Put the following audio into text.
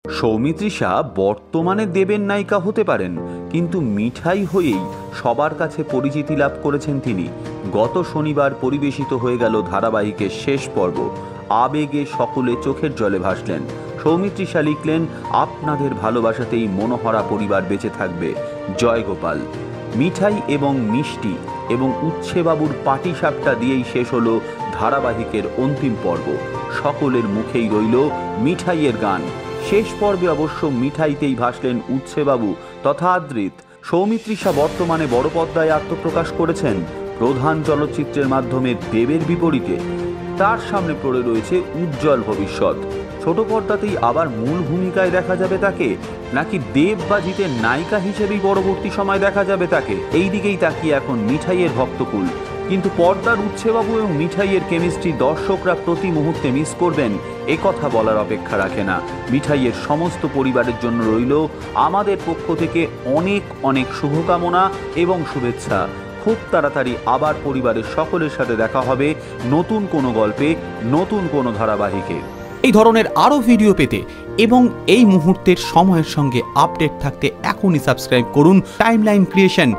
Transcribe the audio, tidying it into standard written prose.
সৌমিত্রিষা বর্তমানে দেবের নায়িকা হতে পারেন, কিন্তু মিঠাই হয়েই সবার কাছে পরিচিতি লাভ করেছেন তিনি। গত শনিবার পরিবেশিত হয়ে গেল ধারাবাহিকের শেষ পর্ব। আবেগে সকলে চোখের জলে ভাসলেন। সৌমিত্রিষা লিখলেন, আপনাদের ভালোবাসাতেই মনোহরা পরিবার বেঁচে থাকবে, জয়গোপাল। মিঠাই এবং মিষ্টি এবং উচ্ছেবাবুর পাটিসাপটা দিয়েই শেষ হলো ধারাবাহিকের অন্তিম পর্ব। সকলের মুখেই রইল মিঠাইয়ের গান। শেষ পর্বে অবশ্য মিঠাইতেই ভাসলেন উচ্ছেবাবু তথা আদৃত। সৌমিত্রিষা বর্তমানে বড় পর্দায় আত্মপ্রকাশ করেছেন প্রধান চলচ্চিত্রের মাধ্যমে দেবের বিপরীতে। তার সামনে পড়ে রয়েছে উজ্জ্বল ভবিষ্যৎ। ছোট পর্দাতেই আবার মূল ভূমিকায় দেখা যাবে তাকে, নাকি দেব বা জিতের নায়িকা হিসেবেই পরবর্তী সময় দেখা যাবে তাকে, এই দিকেই তাকিয়ে এখন মিঠাইয়ের ভক্তকুল। কিন্তু পর্দার উচ্ছেবাবু এবং মিঠাইয়ের কেমিস্ট্রি দর্শকরা প্রতি মুহূর্তে মিস করবেন এ কথা বলার অপেক্ষা রাখে না। মিঠাইয়ের সমস্ত পরিবারের জন্য রইল আমাদের পক্ষ থেকে অনেক অনেক শুভকামনা এবং শুভেচ্ছা। খুব তাড়াতাড়ি আবার পরিবারের সকলের সাথে দেখা হবে নতুন কোনো গল্পে, নতুন কোনো ধারাবাহিকে। এই ধরনের আরও ভিডিও পেতে এবং এই মুহূর্তের সময়ের সঙ্গে আপডেট থাকতে এখনই সাবস্ক্রাইব করুন টাইমলাইন ক্রিয়েশন।